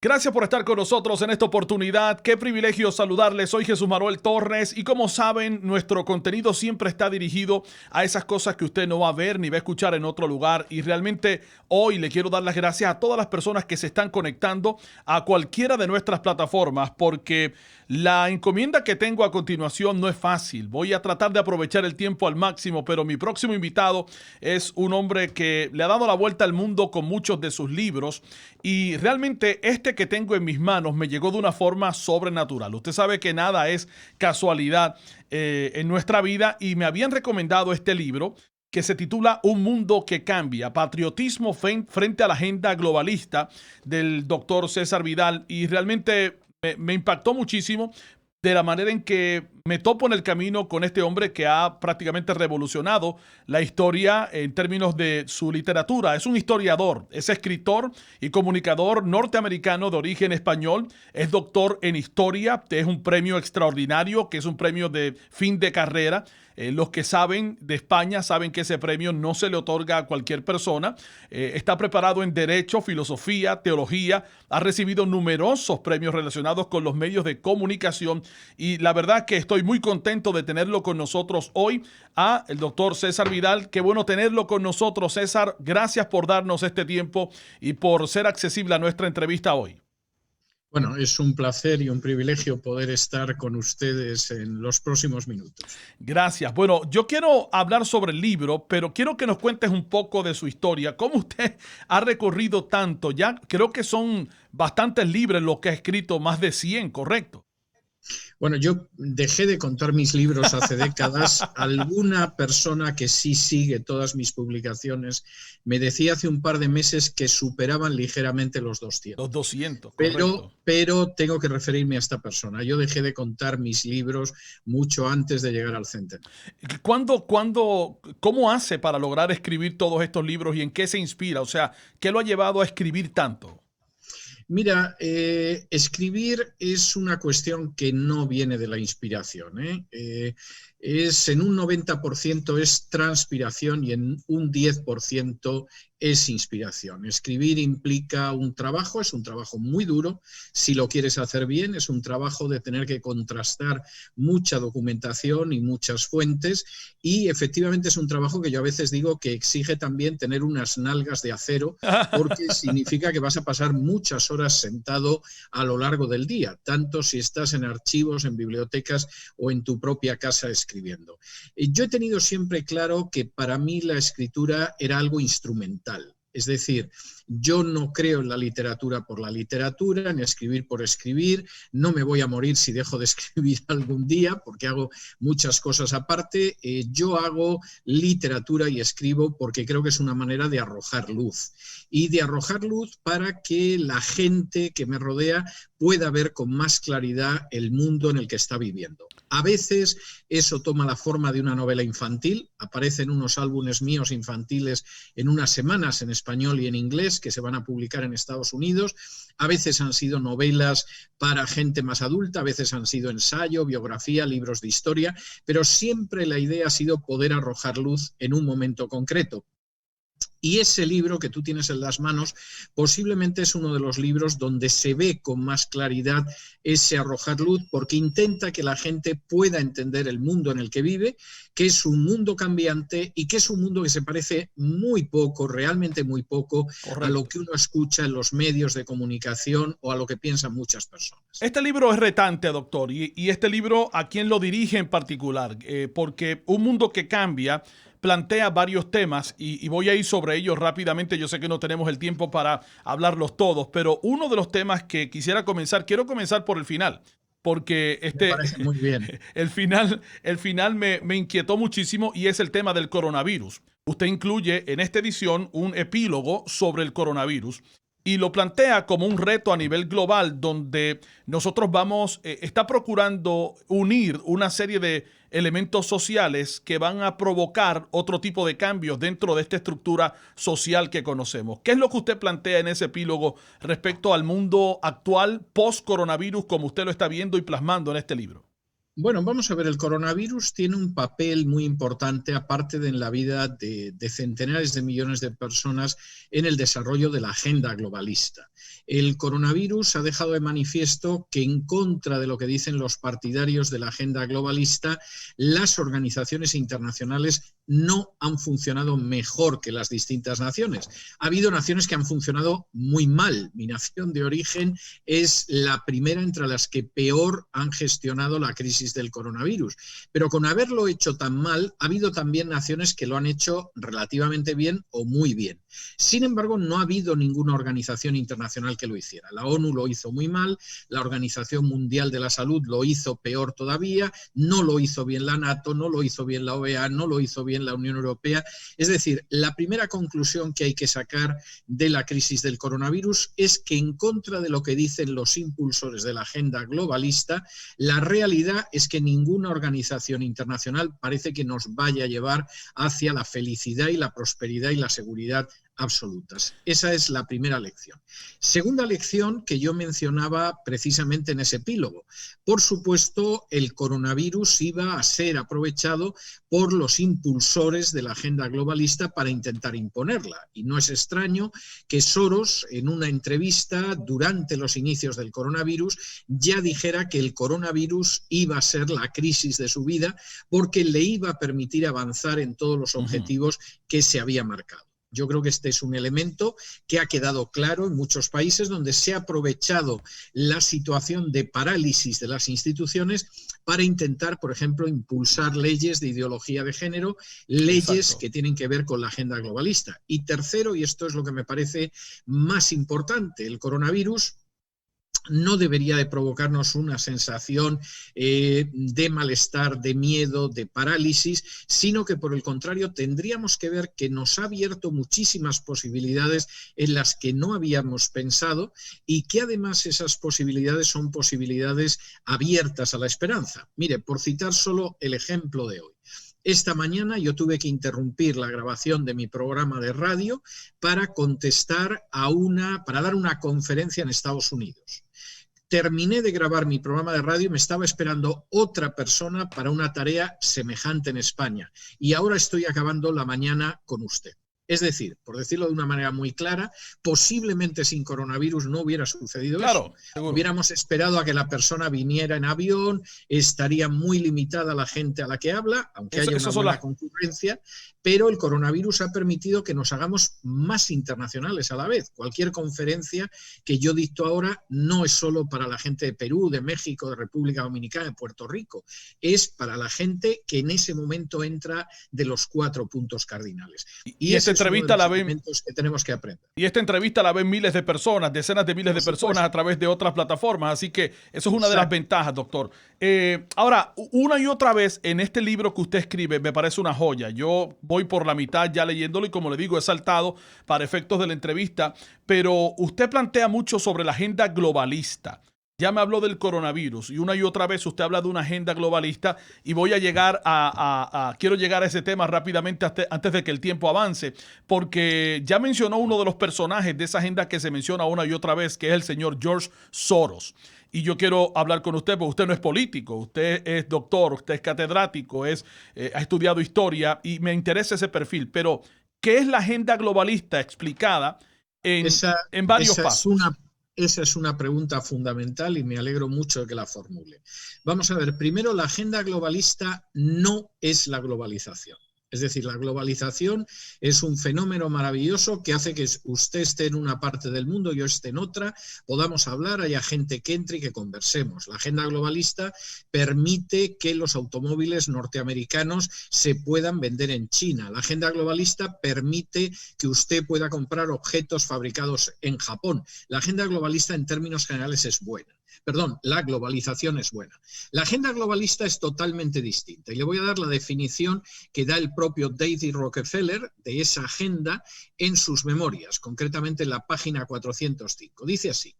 Gracias por estar con nosotros en esta oportunidad. Qué privilegio saludarles. Soy Jesús Manuel Torres y como saben, nuestro contenido siempre está dirigido a esas cosas que usted no va a ver ni va a escuchar en otro lugar. Y realmente hoy le quiero dar las gracias a todas las personas que se están conectando a cualquiera de nuestras plataformas porque la encomienda que tengo a continuación no es fácil. Voy a tratar de aprovechar el tiempo al máximo, pero mi próximo invitado es un hombre que le ha dado la vuelta al mundo con muchos de sus libros y realmente que tengo en mis manos me llegó de una forma sobrenatural. Usted sabe que nada es casualidad en nuestra vida y me habían recomendado este libro que se titula Un mundo que cambia, patriotismo frente a la agenda globalista del doctor César Vidal y realmente me impactó muchísimo de la manera en que me topo en el camino con este hombre que ha prácticamente revolucionado la historia en términos de su literatura. Es un historiador, es escritor y comunicador norteamericano de origen español, es doctor en historia, es un premio extraordinario, que es un premio de fin de carrera. Los que saben de España saben que ese premio no se le otorga a cualquier persona. Está preparado en Derecho, Filosofía, Teología. Ha recibido numerosos premios relacionados con los medios de comunicación. Y la verdad que estoy muy contento de tenerlo con nosotros hoy, a el doctor César Vidal. Qué bueno tenerlo con nosotros, César. Gracias por darnos este tiempo y por ser accesible a nuestra entrevista hoy. Bueno, es un placer y un privilegio poder estar con ustedes en los próximos minutos. Gracias. Bueno, yo quiero hablar sobre el libro, pero quiero que nos cuentes un poco de su historia. ¿Cómo usted ha recorrido tanto? Ya creo que son bastantes libros los que ha escrito, más de 100, ¿correcto? Bueno, yo dejé de contar mis libros hace décadas. Alguna persona que sí sigue todas mis publicaciones me decía hace un par de meses que superaban ligeramente los 200. Los 200, Pero, correcto. pero tengo que referirme a esta persona. Yo dejé de contar mis libros mucho antes de llegar al centenario. ¿Cómo hace para lograr escribir todos estos libros y en qué se inspira? O sea, ¿qué lo ha llevado a escribir tanto? Mira, escribir es una cuestión que no viene de la inspiración, ¿eh? Es en un 90% es transpiración y en un 10% es inspiración. Escribir implica un trabajo, es un trabajo muy duro. Si lo quieres hacer bien, es un trabajo de tener que contrastar mucha documentación y muchas fuentes y efectivamente es un trabajo que yo a veces digo que exige también tener unas nalgas de acero porque significa que vas a pasar muchas horas sentado a lo largo del día, tanto si estás en archivos, en bibliotecas o en tu propia casa escribiendo. Yo he tenido siempre claro que para mí la escritura era algo instrumental. Es decir, yo no creo en la literatura por la literatura, ni escribir por escribir. No me voy a morir si dejo de escribir algún día, porque hago muchas cosas aparte. Yo hago literatura y escribo porque creo que es una manera de arrojar luz. Y de arrojar luz para que la gente que me rodea pueda ver con más claridad el mundo en el que está viviendo. A veces eso toma la forma de una novela infantil, aparecen unos álbumes míos infantiles en unas semanas en español y en inglés que se van a publicar en Estados Unidos. A veces han sido novelas para gente más adulta, a veces han sido ensayo, biografía, libros de historia, pero siempre la idea ha sido poder arrojar luz en un momento concreto. Y ese libro que tú tienes en las manos posiblemente es uno de los libros donde se ve con más claridad ese arrojar luz, porque intenta que la gente pueda entender el mundo en el que vive, que es un mundo cambiante y que es un mundo que se parece muy poco, realmente muy poco, a lo Correcto. que uno escucha en los medios de comunicación o a lo que piensan muchas personas. Este libro es retante, doctor, y este libro, ¿a quién lo dirige en particular? Porque Un mundo que cambia plantea varios temas y voy a ir sobre ellos rápidamente. Yo sé que no tenemos el tiempo para hablarlos todos, pero uno de los temas que quisiera comenzar, quiero comenzar por el final, porque Me parece muy bien. el final me inquietó muchísimo y es el tema del coronavirus. Usted incluye en esta edición un epílogo sobre el coronavirus y lo plantea como un reto a nivel global donde nosotros está procurando unir una serie de elementos sociales que van a provocar otro tipo de cambios dentro de esta estructura social que conocemos. ¿Qué es lo que usted plantea en ese epílogo respecto al mundo actual post-coronavirus como usted lo está viendo y plasmando en este libro? Bueno, vamos a ver, el coronavirus tiene un papel muy importante, aparte de en la vida de centenares de millones de personas, en el desarrollo de la agenda globalista. El coronavirus ha dejado de manifiesto que, en contra de lo que dicen los partidarios de la agenda globalista, las organizaciones internacionales no han funcionado mejor que las distintas naciones. Ha habido naciones que han funcionado muy mal. Mi nación de origen es la primera entre las que peor han gestionado la crisis del coronavirus. Pero con haberlo hecho tan mal, ha habido también naciones que lo han hecho relativamente bien o muy bien. Sin embargo, no ha habido ninguna organización internacional que lo hiciera. La ONU lo hizo muy mal, la Organización Mundial de la Salud lo hizo peor todavía, no lo hizo bien la NATO, no lo hizo bien la OEA, no lo hizo bien la Unión Europea. Es decir, la primera conclusión que hay que sacar de la crisis del coronavirus es que, en contra de lo que dicen los impulsores de la agenda globalista, la realidad es que ninguna organización internacional parece que nos vaya a llevar hacia la felicidad y la prosperidad y la seguridad absolutas. Esa es la primera lección. Segunda lección que yo mencionaba precisamente en ese epílogo. Por supuesto, el coronavirus iba a ser aprovechado por los impulsores de la agenda globalista para intentar imponerla. Y no es extraño que Soros, en una entrevista durante los inicios del coronavirus, ya dijera que el coronavirus iba a ser la crisis de su vida porque le iba a permitir avanzar en todos los objetivos que se había marcado. Yo creo que este es un elemento que ha quedado claro en muchos países donde se ha aprovechado la situación de parálisis de las instituciones para intentar, por ejemplo, impulsar leyes de ideología de género, leyes que tienen que ver con la agenda globalista. Y tercero, y esto es lo que me parece más importante, el coronavirus no debería de provocarnos una sensación de malestar, de miedo, de parálisis, sino que por el contrario tendríamos que ver que nos ha abierto muchísimas posibilidades en las que no habíamos pensado y que además esas posibilidades son posibilidades abiertas a la esperanza. Mire, por citar solo el ejemplo de hoy. Esta mañana yo tuve que interrumpir la grabación de mi programa de radio para contestar para dar una conferencia en Estados Unidos. Terminé de grabar mi programa de radio y me estaba esperando otra persona para una tarea semejante en España. Y ahora estoy acabando la mañana con usted. Es decir, por decirlo de una manera muy clara, posiblemente sin coronavirus no hubiera sucedido eso. Seguro. Hubiéramos esperado a que la persona viniera en avión, estaría muy limitada la gente a la que habla, aunque haya una buena concurrencia, pero el coronavirus ha permitido que nos hagamos más internacionales a la vez. Cualquier conferencia que yo dicto ahora no es solo para la gente de Perú, de México, de República Dominicana, de Puerto Rico, es para la gente que en ese momento entra de los 4 puntos cardinales. Y esta entrevista la ven, que tenemos que aprender. Y esta entrevista la ven miles de personas, decenas de miles de personas a través de otras plataformas, así que eso es una de las ventajas, doctor. Ahora, una y otra vez en este libro que usted escribe me parece una joya. Yo voy por la mitad ya leyéndolo y, como le digo, he saltado para efectos de la entrevista, pero usted plantea mucho sobre la agenda globalista. Ya me habló del coronavirus y una y otra vez usted habla de una agenda globalista y voy a llegar quiero llegar a ese tema rápidamente antes de que el tiempo avance, porque ya mencionó uno de los personajes de esa agenda que se menciona una y otra vez, que es el señor George Soros. Y yo quiero hablar con usted, porque usted no es político, usted es doctor, usted es catedrático, ha estudiado historia y me interesa ese perfil. Pero, ¿qué es la agenda globalista explicada en varios pasos? Esa es una pregunta fundamental y me alegro mucho de que la formule. Vamos a ver, primero, la agenda globalista no es la globalización. Es decir, la globalización es un fenómeno maravilloso que hace que usted esté en una parte del mundo, yo esté en otra, podamos hablar, haya gente que entre y que conversemos. La agenda globalista permite que los automóviles norteamericanos se puedan vender en China. La agenda globalista permite que usted pueda comprar objetos fabricados en Japón. La agenda globalista en términos generales es buena. Perdón, la globalización es buena. La agenda globalista es totalmente distinta y le voy a dar la definición que da el propio David Rockefeller de esa agenda en sus memorias, concretamente en la página 405. Dice así: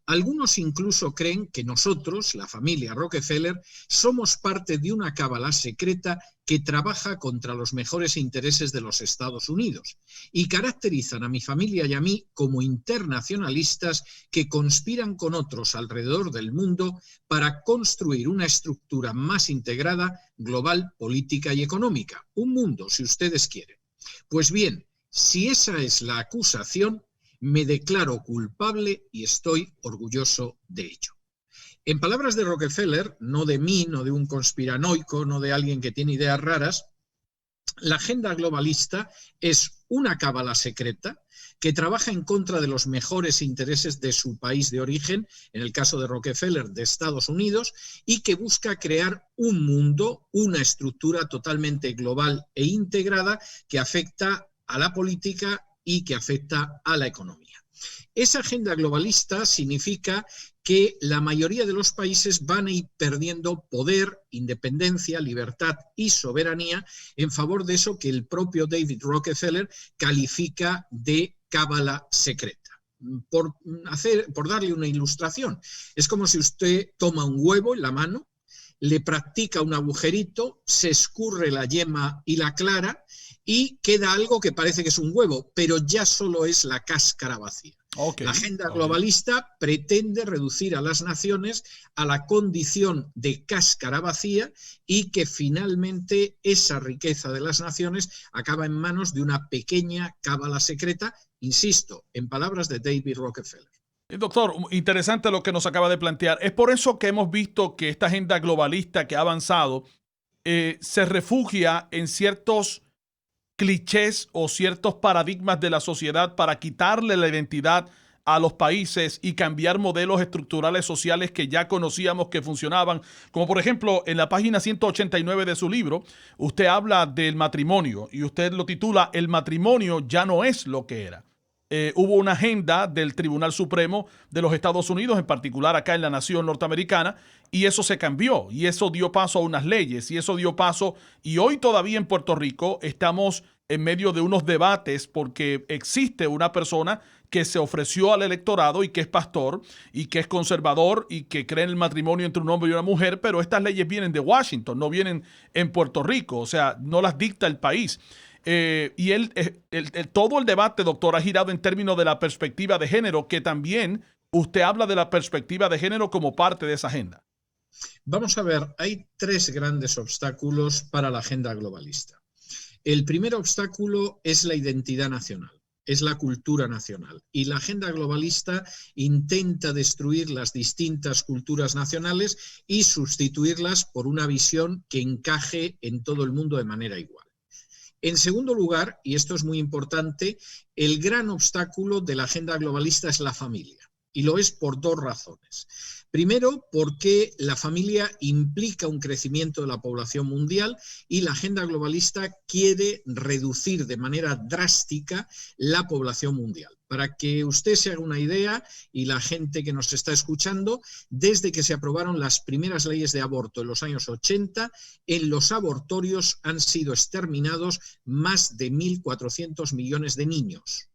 Algunos incluso creen que nosotros, la familia Rockefeller, somos parte de una cábala secreta que trabaja contra los mejores intereses de los Estados Unidos y caracterizan a mi familia y a mí como internacionalistas que conspiran con otros alrededor del mundo para construir una estructura más integrada, global, política y económica. Un mundo, si ustedes quieren. Pues bien, si esa es la acusación, me declaro culpable y estoy orgulloso de ello. En palabras de Rockefeller, no de mí, no de un conspiranoico, no de alguien que tiene ideas raras, la agenda globalista es una cábala secreta que trabaja en contra de los mejores intereses de su país de origen, en el caso de Rockefeller, de Estados Unidos, y que busca crear un mundo, una estructura totalmente global e integrada que afecta a la política y que afecta a la economía. Esa agenda globalista significa que la mayoría de los países van a ir perdiendo poder, independencia, libertad y soberanía en favor de eso que el propio David Rockefeller califica de cábala secreta. Por darle una ilustración, es como si usted toma un huevo en la mano, le practica un agujerito, se escurre la yema y la clara y queda algo que parece que es un huevo, pero ya solo es la cáscara vacía. La agenda globalista pretende reducir a las naciones a la condición de cáscara vacía y que finalmente esa riqueza de las naciones acaba en manos de una pequeña cábala secreta, insisto, en palabras de David Rockefeller. Doctor, interesante lo que nos acaba de plantear. Es por eso que hemos visto que esta agenda globalista que ha avanzado se refugia en ciertos clichés o ciertos paradigmas de la sociedad para quitarle la identidad a los países y cambiar modelos estructurales sociales que ya conocíamos que funcionaban. Como por ejemplo, en la página 189 de su libro, usted habla del matrimonio y usted lo titula "El matrimonio ya no es lo que era". Hubo una agenda del Tribunal Supremo de los Estados Unidos, en particular acá en la nación norteamericana, y eso se cambió, y eso dio paso a unas leyes, y eso dio paso, y hoy todavía en Puerto Rico estamos en medio de unos debates porque existe una persona que se ofreció al electorado y que es pastor y que es conservador y que cree en el matrimonio entre un hombre y una mujer, pero estas leyes vienen de Washington, no vienen en Puerto Rico, o sea, no las dicta el país. Y todo el debate, doctor, ha girado en términos de la perspectiva de género, que también usted habla de la perspectiva de género como parte de esa agenda. Vamos a ver, hay tres grandes obstáculos para la agenda globalista. El primer obstáculo es la identidad nacional, es la cultura nacional. Y la agenda globalista intenta destruir las distintas culturas nacionales y sustituirlas por una visión que encaje en todo el mundo de manera igual. En segundo lugar, y esto es muy importante, el gran obstáculo de la agenda globalista es la familia. Y lo es por dos razones. Primero, porque la familia implica un crecimiento de la población mundial y la agenda globalista quiere reducir de manera drástica la población mundial. Para que usted se haga una idea y la gente que nos está escuchando, desde que se aprobaron las primeras leyes de aborto en los años 80, en los abortorios han sido exterminados más de 1.400 millones de niños.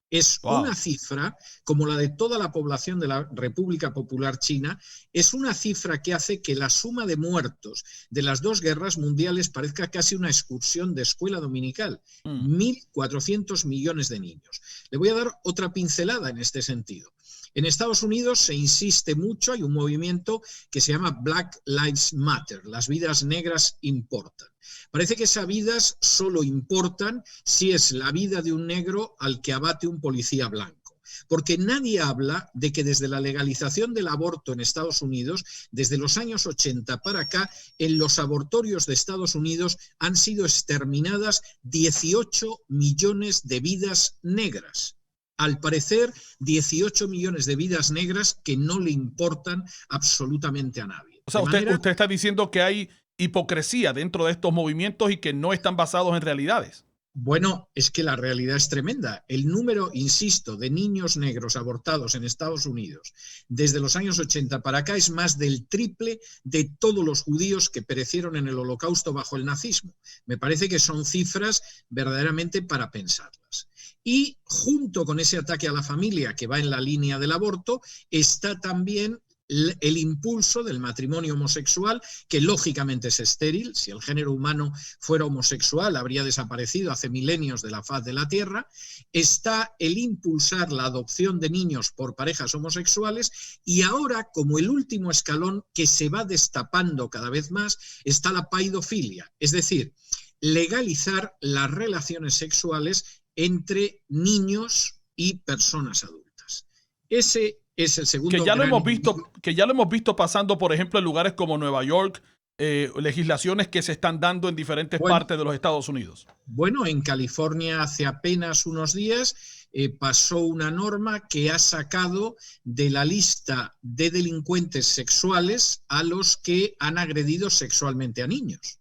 Es una cifra, como la de toda la población de la República Popular China, es una cifra que hace que la suma de muertos de las dos guerras mundiales parezca casi una excursión de escuela dominical. 1.400 millones de niños. Le voy a dar otra pincelada en este sentido. En Estados Unidos se insiste mucho, hay un movimiento que se llama Black Lives Matter, las vidas negras importan. Parece que esas vidas solo importan si es la vida de un negro al que abate un policía blanco. Porque nadie habla de que desde la legalización del aborto en Estados Unidos, desde los años 80 para acá, en los abortorios de Estados Unidos han sido exterminadas 18 millones de vidas negras. Al parecer, 18 millones de vidas negras que no le importan absolutamente a nadie. O sea, usted está diciendo que hay hipocresía dentro de estos movimientos y que no están basados en realidades. Bueno, es que la realidad es tremenda. El número, insisto, de niños negros abortados en Estados Unidos desde los años 80 para acá es más del triple de todos los judíos que perecieron en el Holocausto bajo el nazismo. Me parece que son cifras verdaderamente para pensarlas. Y junto con ese ataque a la familia que va en la línea del aborto, está también el impulso del matrimonio homosexual, que lógicamente es estéril. Si el género humano fuera homosexual, habría desaparecido hace milenios de la faz de la Tierra. Está el impulsar la adopción de niños por parejas homosexuales, y ahora, como el último escalón que se va destapando cada vez más, está la paidofilia, es decir, legalizar las relaciones sexuales entre niños y personas adultas. Ese es el segundo que ya lo hemos visto pasando, por ejemplo, en lugares como Nueva York, legislaciones que se están dando en diferentes partes de los Estados Unidos. Bueno, en California hace apenas unos días pasó una norma que ha sacado de la lista de delincuentes sexuales a los que han agredido sexualmente a niños.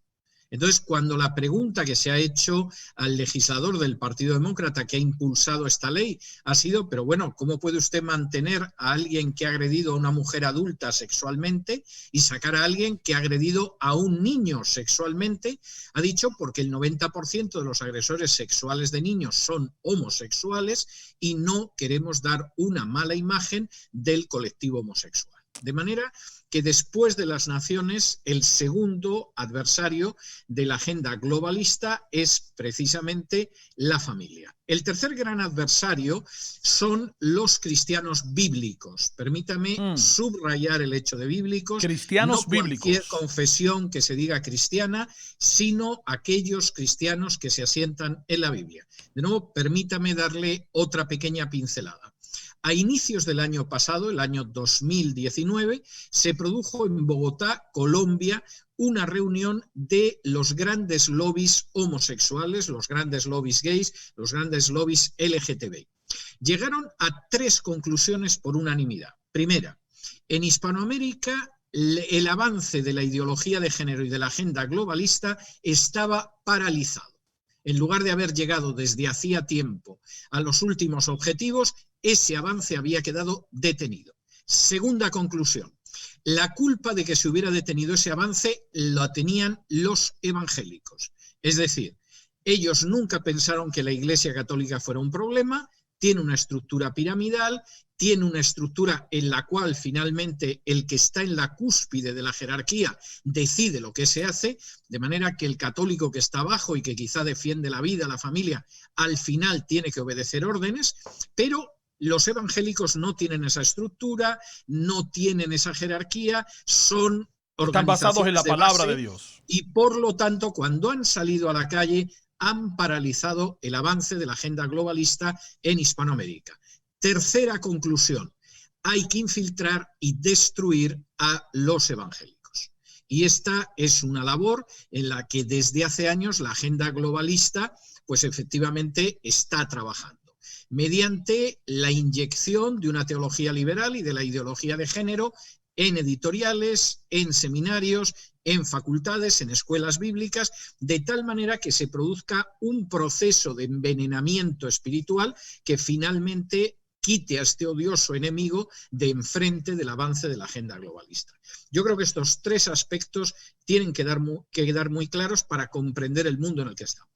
Entonces, cuando la pregunta que se ha hecho al legislador del Partido Demócrata que ha impulsado esta ley ha sido, pero bueno, ¿cómo puede usted mantener a alguien que ha agredido a una mujer adulta sexualmente y sacar a alguien que ha agredido a un niño sexualmente? Ha dicho, porque el 90% de los agresores sexuales de niños son homosexuales y no queremos dar una mala imagen del colectivo homosexual. De manera que después de las naciones, el segundo adversario de la agenda globalista es precisamente la familia. El tercer gran adversario son los cristianos bíblicos. Permítame subrayar el hecho de bíblicos. Cristianos bíblicos. No cualquier confesión que se diga cristiana, sino aquellos cristianos que se asientan en la Biblia. De nuevo, permítame darle otra pequeña pincelada. A inicios del año pasado, el año 2019, se produjo en Bogotá, Colombia, una reunión de los grandes lobbies homosexuales, los grandes lobbies gays, los grandes lobbies LGTB. Llegaron a 3 conclusiones por unanimidad. Primera, en Hispanoamérica el avance de la ideología de género y de la agenda globalista estaba paralizado. En lugar de haber llegado desde hacía tiempo a los últimos objetivos, ese avance había quedado detenido. Segunda conclusión, la culpa de que se hubiera detenido ese avance la tenían los evangélicos. Es decir, ellos nunca pensaron que la Iglesia Católica fuera un problema, tiene una estructura piramidal, tiene una estructura en la cual finalmente el que está en la cúspide de la jerarquía decide lo que se hace, de manera que el católico que está abajo y que quizá defiende la vida, la familia, al final tiene que obedecer órdenes, pero los evangélicos no tienen esa estructura, no tienen esa jerarquía, están basados en la palabra de Dios. Y por lo tanto, cuando han salido a la calle, han paralizado el avance de la agenda globalista en Hispanoamérica. Tercera conclusión, hay que infiltrar y destruir a los evangélicos. Y esta es una labor en la que desde hace años la agenda globalista, pues efectivamente está trabajando, mediante la inyección de una teología liberal y de la ideología de género en editoriales, en seminarios, en facultades, en escuelas bíblicas, de tal manera que se produzca un proceso de envenenamiento espiritual que finalmente quite a este odioso enemigo de enfrente del avance de la agenda globalista. Yo creo que estos 3 aspectos tienen que quedar muy claros para comprender el mundo en el que estamos.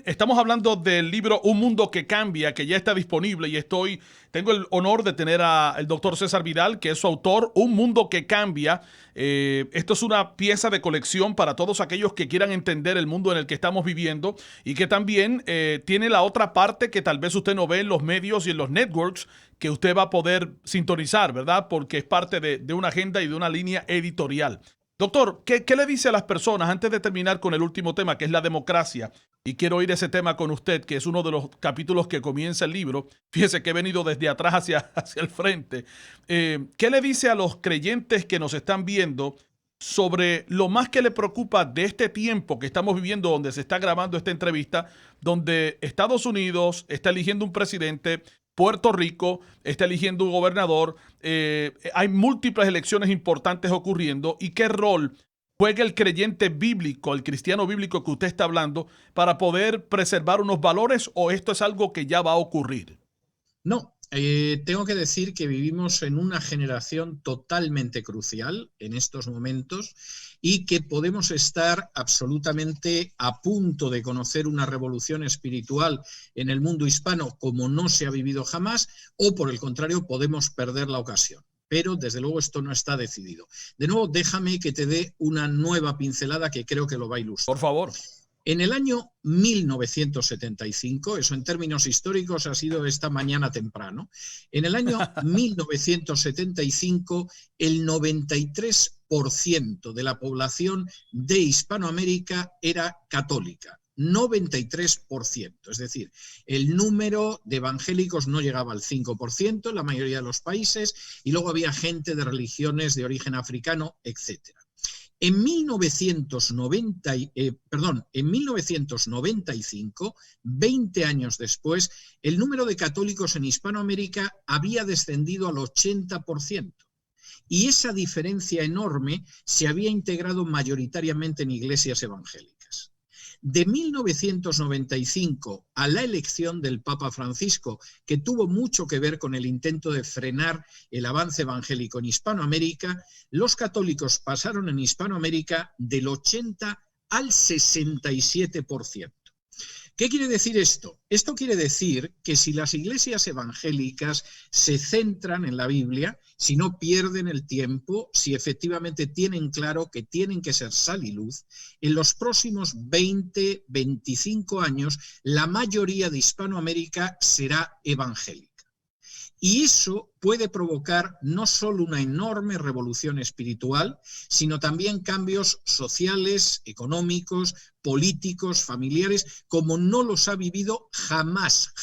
Estamos hablando del libro Un Mundo que Cambia, que ya está disponible y tengo el honor de tener al doctor César Vidal, que es su autor, Un Mundo que Cambia. Esto es una pieza de colección para todos aquellos que quieran entender el mundo en el que estamos viviendo y que también tiene la otra parte que tal vez usted no ve en los medios y en los networks que usted va a poder sintonizar, ¿verdad? Porque es parte de una agenda y de una línea editorial. Doctor, ¿qué le dice a las personas antes de terminar con el último tema, que es la democracia? Y quiero oír ese tema con usted, que es uno de los capítulos que comienza el libro. Fíjese que he venido desde atrás hacia el frente. ¿Qué le dice a los creyentes que nos están viendo sobre lo más que le preocupa de este tiempo que estamos viviendo, donde se está grabando esta entrevista, donde Estados Unidos está eligiendo un presidente, Puerto Rico está eligiendo un gobernador, hay múltiples elecciones importantes ocurriendo, y qué rol juega el creyente bíblico, el cristiano bíblico que usted está hablando, para poder preservar unos valores, o esto es algo que ya va a ocurrir? No, Tengo que decir que vivimos en una generación totalmente crucial en estos momentos y que podemos estar absolutamente a punto de conocer una revolución espiritual en el mundo hispano como no se ha vivido jamás, o por el contrario podemos perder la ocasión. Pero desde luego esto no está decidido. De nuevo, déjame que te dé una nueva pincelada que creo que lo va a ilustrar. Por favor. En el año 1975, eso en términos históricos ha sido esta mañana temprano, en el año 1975 el 93% de la población de Hispanoamérica era católica. 93%, es decir, el número de evangélicos no llegaba al 5% en la mayoría de los países y luego había gente de religiones de origen africano, etcétera. En 1995, 20 años después, el número de católicos en Hispanoamérica había descendido al 80%. Y esa diferencia enorme se había integrado mayoritariamente en iglesias evangélicas. De 1995 a la elección del Papa Francisco, que tuvo mucho que ver con el intento de frenar el avance evangélico en Hispanoamérica, los católicos pasaron en Hispanoamérica del 80 al 67%. ¿Qué quiere decir esto? Esto quiere decir que si las iglesias evangélicas se centran en la Biblia, si no pierden el tiempo, si efectivamente tienen claro que tienen que ser sal y luz, en los próximos 20, 25 años, la mayoría de Hispanoamérica será evangélica. Y eso puede provocar no solo una enorme revolución espiritual, sino también cambios sociales, económicos, políticos, familiares, como no los ha vivido jamás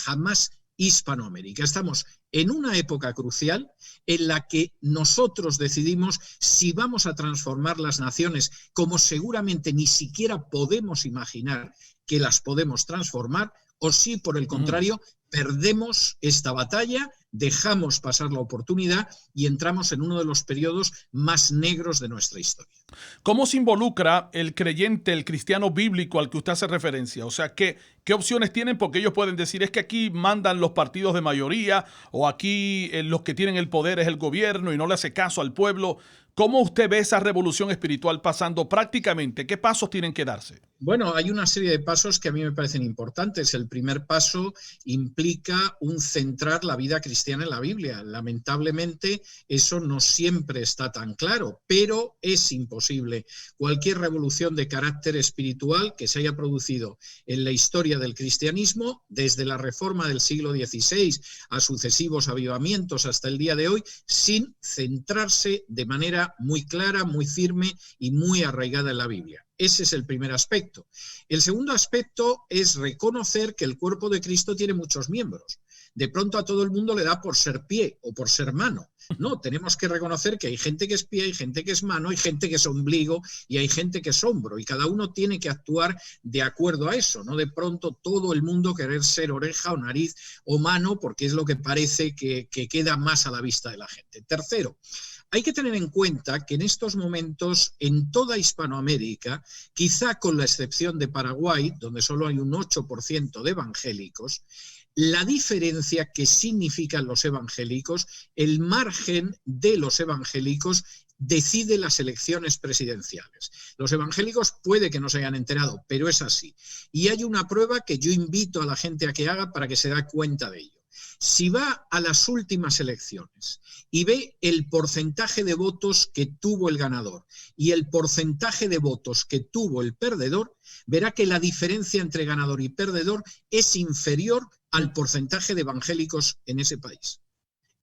Hispanoamérica. Estamos en una época crucial en la que nosotros decidimos si vamos a transformar las naciones, como seguramente ni siquiera podemos imaginar que las podemos transformar, o si por el contrario perdemos esta batalla, dejamos pasar la oportunidad y entramos en uno de los periodos más negros de nuestra historia. ¿Cómo se involucra el creyente, el cristiano bíblico al que usted hace referencia? O sea, ¿qué opciones tienen? Porque ellos pueden decir, es que aquí mandan los partidos de mayoría, o aquí los que tienen el poder es el gobierno y no le hace caso al pueblo. ¿Cómo usted ve esa revolución espiritual pasando prácticamente? ¿Qué pasos tienen que darse? Bueno, hay una serie de pasos que a mí me parecen importantes. El primer paso implica un centrar la vida cristiana en la Biblia. Lamentablemente, eso no siempre está tan claro, pero es imposible. Cualquier revolución de carácter espiritual que se haya producido en la historia del cristianismo, desde la reforma del siglo XVI a sucesivos avivamientos hasta el día de hoy, sin centrarse de manera muy clara, muy firme y muy arraigada en la Biblia. Ese es el primer aspecto. El segundo aspecto es reconocer que el cuerpo de Cristo tiene muchos miembros. De pronto a todo el mundo le da por ser pie o por ser mano. No, tenemos que reconocer que hay gente que es pie, hay gente que es mano, hay gente que es ombligo y hay gente que es hombro. Y cada uno tiene que actuar de acuerdo a eso. No de pronto todo el mundo querer ser oreja o nariz o mano porque es lo que parece que queda más a la vista de la gente. Tercero, hay que tener en cuenta que en estos momentos en toda Hispanoamérica, quizá con la excepción de Paraguay, donde solo hay un 8% de evangélicos, la diferencia que significan los evangélicos, el margen de los evangélicos decide las elecciones presidenciales. Los evangélicos puede que no se hayan enterado, pero es así. Y hay una prueba que yo invito a la gente a que haga para que se dé cuenta de ello. Si va a las últimas elecciones y ve el porcentaje de votos que tuvo el ganador y el porcentaje de votos que tuvo el perdedor, verá que la diferencia entre ganador y perdedor es inferior al porcentaje de evangélicos en ese país.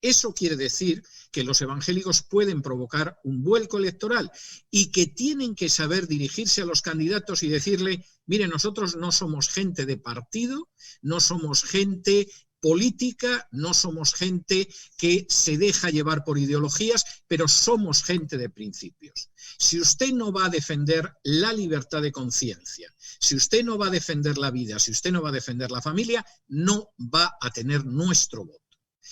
Eso quiere decir que los evangélicos pueden provocar un vuelco electoral y que tienen que saber dirigirse a los candidatos y decirle, mire, nosotros no somos gente de partido, no somos gente política, no somos gente que se deja llevar por ideologías, pero somos gente de principios. Si usted no va a defender la libertad de conciencia, si usted no va a defender la vida, si usted no va a defender la familia, no va a tener nuestro voto.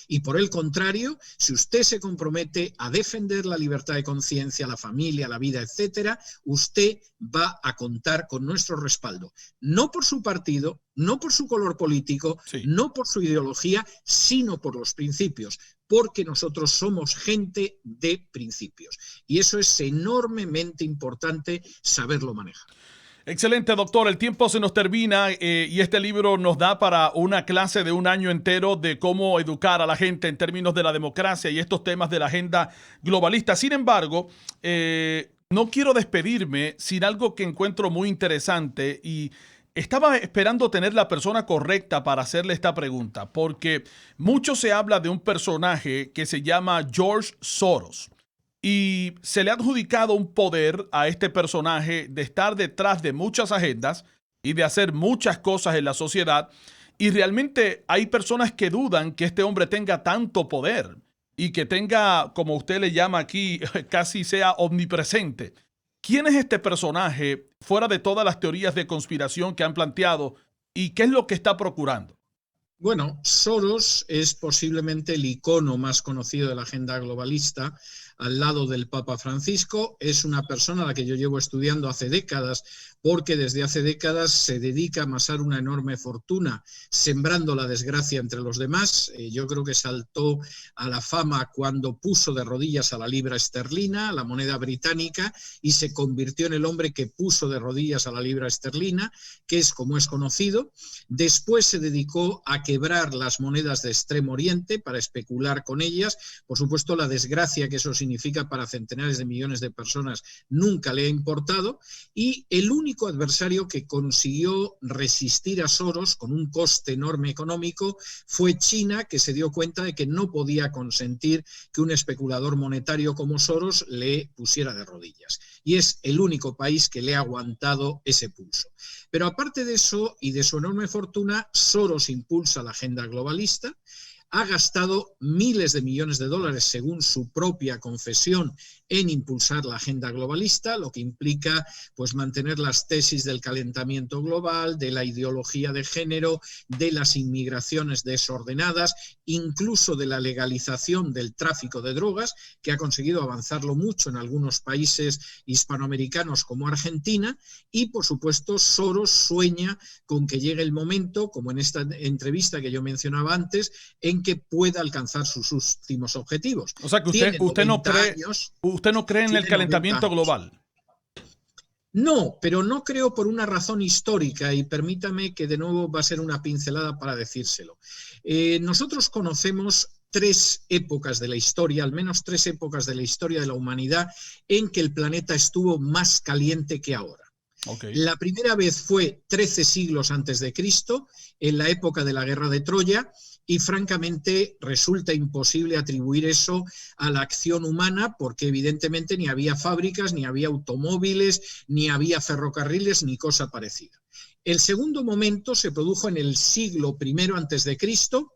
Y por el contrario, si usted se compromete a defender la libertad de conciencia, la familia, la vida, etcétera, usted va a contar con nuestro respaldo. No por su partido, no por su color político, Sí. no por su ideología, sino por los principios, porque nosotros somos gente de principios. Y eso es enormemente importante saberlo manejar. Excelente, doctor. El tiempo se nos termina y este libro nos da para una clase de un año entero de cómo educar a la gente en términos de la democracia y estos temas de la agenda globalista. Sin embargo, no quiero despedirme sin algo que encuentro muy interesante y estaba esperando tener la persona correcta para hacerle esta pregunta, porque mucho se habla de un personaje que se llama George Soros. Y se le ha adjudicado un poder a este personaje de estar detrás de muchas agendas y de hacer muchas cosas en la sociedad. Y realmente hay personas que dudan que este hombre tenga tanto poder y que tenga, como usted le llama aquí, casi sea omnipresente. ¿Quién es este personaje fuera de todas las teorías de conspiración que han planteado y qué es lo que está procurando? Bueno, Soros es posiblemente el icono más conocido de la agenda globalista, al lado del Papa Francisco. Es una persona a la que yo llevo estudiando hace décadas, porque desde hace décadas se dedica a amasar una enorme fortuna, sembrando la desgracia entre los demás. Yo creo que saltó a la fama cuando puso de rodillas a la libra esterlina, la moneda británica, y se convirtió en el hombre que puso de rodillas a la libra esterlina, que es como es conocido. Después se dedicó a quebrar las monedas de Extremo Oriente para especular con ellas. Por supuesto, la desgracia que eso significa para centenares de millones de personas nunca le ha importado, y el único adversario que consiguió resistir a Soros con un coste enorme económico fue China, que se dio cuenta de que no podía consentir que un especulador monetario como Soros le pusiera de rodillas. Y es el único país que le ha aguantado ese pulso. Pero aparte de eso y de su enorme fortuna, Soros impulsa la agenda globalista. Ha gastado miles de millones de dólares, según su propia confesión, en impulsar la agenda globalista, lo que implica pues mantener las tesis del calentamiento global, de la ideología de género, de las inmigraciones desordenadas, incluso de la legalización del tráfico de drogas, que ha conseguido avanzarlo mucho en algunos países hispanoamericanos como Argentina. Y por supuesto Soros sueña con que llegue el momento, como en esta entrevista que yo mencionaba antes, en que pueda alcanzar sus últimos objetivos. O sea que usted no cree en el calentamiento global. No, pero no creo por una razón histórica, y permítame que de nuevo va a ser una pincelada para decírselo. Nosotros conocemos tres épocas de la historia, al menos tres épocas de la historia de la humanidad, en que el planeta estuvo más caliente que ahora. Okay. La primera vez fue 13 siglos antes de Cristo, en la época de la Guerra de Troya, y francamente resulta imposible atribuir eso a la acción humana, porque evidentemente ni había fábricas, ni había automóviles, ni había ferrocarriles, ni cosa parecida. El segundo momento se produjo en el siglo I antes de Cristo,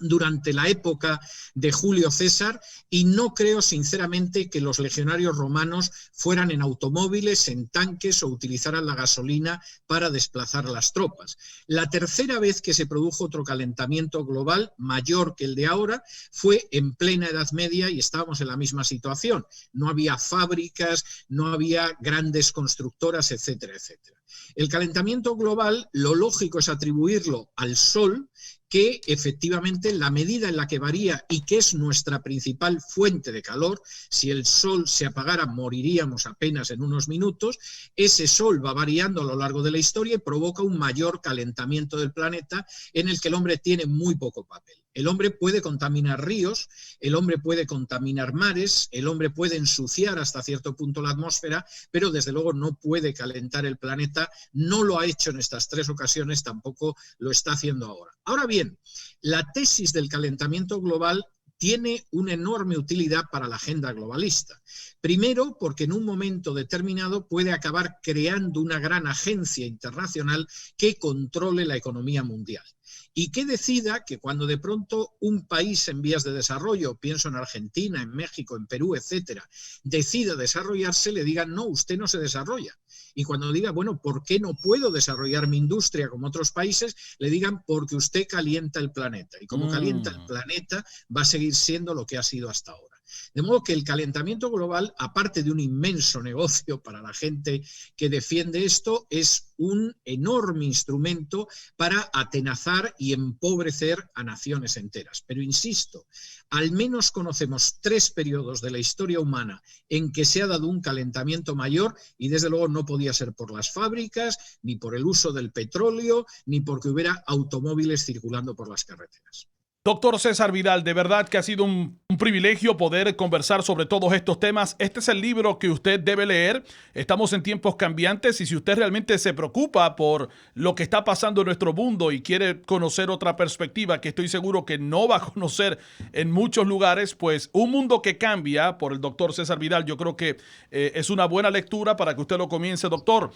durante la época de Julio César, y no creo sinceramente que los legionarios romanos fueran en automóviles, en tanques o utilizaran la gasolina para desplazar a las tropas. La tercera vez que se produjo otro calentamiento global mayor que el de ahora fue en plena Edad Media, y estábamos en la misma situación. No había fábricas, no había grandes constructoras, etcétera, etcétera. El calentamiento global, lo lógico es atribuirlo al Sol, que efectivamente en la medida en la que varía y que es nuestra principal fuente de calor, si el Sol se apagara moriríamos apenas en unos minutos, ese Sol va variando a lo largo de la historia y provoca un mayor calentamiento del planeta, en el que el hombre tiene muy poco papel. El hombre puede contaminar ríos, el hombre puede contaminar mares, el hombre puede ensuciar hasta cierto punto la atmósfera, pero desde luego no puede calentar el planeta. No lo ha hecho en estas tres ocasiones, tampoco lo está haciendo ahora. Ahora bien, la tesis del calentamiento global tiene una enorme utilidad para la agenda globalista. Primero, porque en un momento determinado puede acabar creando una gran agencia internacional que controle la economía mundial. y que decida que cuando de pronto un país en vías de desarrollo, pienso en Argentina, en México, en Perú, etcétera, decida desarrollarse, le digan, no, usted no se desarrolla. Y cuando diga, bueno, ¿por qué no puedo desarrollar mi industria como otros países? Le digan, porque usted calienta el planeta. Y como calienta el planeta, va a seguir siendo lo que ha sido hasta ahora. De modo que el calentamiento global, aparte de un inmenso negocio para la gente que defiende esto, es un enorme instrumento para atenazar y empobrecer a naciones enteras. Pero insisto, al menos conocemos 3 periodos de la historia humana en que se ha dado un calentamiento mayor y desde luego no podía ser por las fábricas, ni por el uso del petróleo, ni porque hubiera automóviles circulando por las carreteras. Doctor César Vidal, de verdad que ha sido un privilegio poder conversar sobre todos estos temas. Este es el libro que usted debe leer. Estamos en tiempos cambiantes y si usted realmente se preocupa por lo que está pasando en nuestro mundo y quiere conocer otra perspectiva que estoy seguro que no va a conocer en muchos lugares, pues Un Mundo que Cambia por el doctor César Vidal, yo creo que es una buena lectura para que usted lo comience, doctor.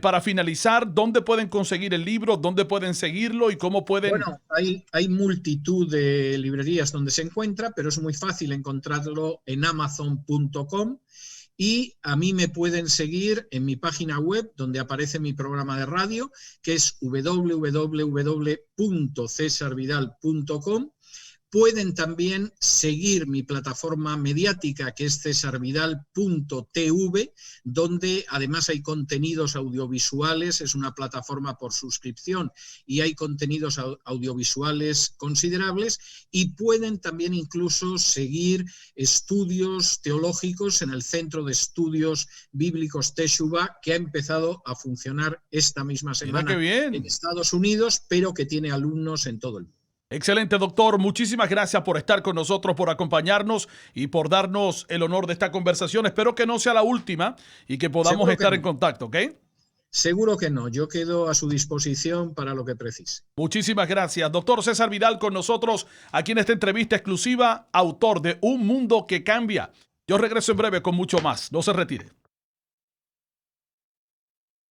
Para finalizar, ¿dónde pueden conseguir el libro? ¿Dónde pueden seguirlo? ¿Y cómo pueden...? Bueno, hay multitud de librerías donde se encuentra, pero es muy fácil encontrarlo en amazon.com y a mí me pueden seguir en mi página web donde aparece mi programa de radio, que es www.cesarvidal.com. Pueden también seguir mi plataforma mediática, que es cesarvidal.tv, donde además hay contenidos audiovisuales, es una plataforma por suscripción y hay contenidos audiovisuales considerables, y pueden también incluso seguir estudios teológicos en el Centro de Estudios Bíblicos Teshuvah, que ha empezado a funcionar esta misma semana en Estados Unidos, pero que tiene alumnos en todo el mundo. Excelente, doctor. Muchísimas gracias por estar con nosotros, por acompañarnos y por darnos el honor de esta conversación. Espero que no sea la última y que podamos estar en contacto, ¿ok? Seguro que no. Yo quedo a su disposición para lo que precise. Muchísimas gracias. Doctor César Vidal con nosotros aquí en esta entrevista exclusiva, autor de Un Mundo que Cambia. Yo regreso en breve con mucho más. No se retire.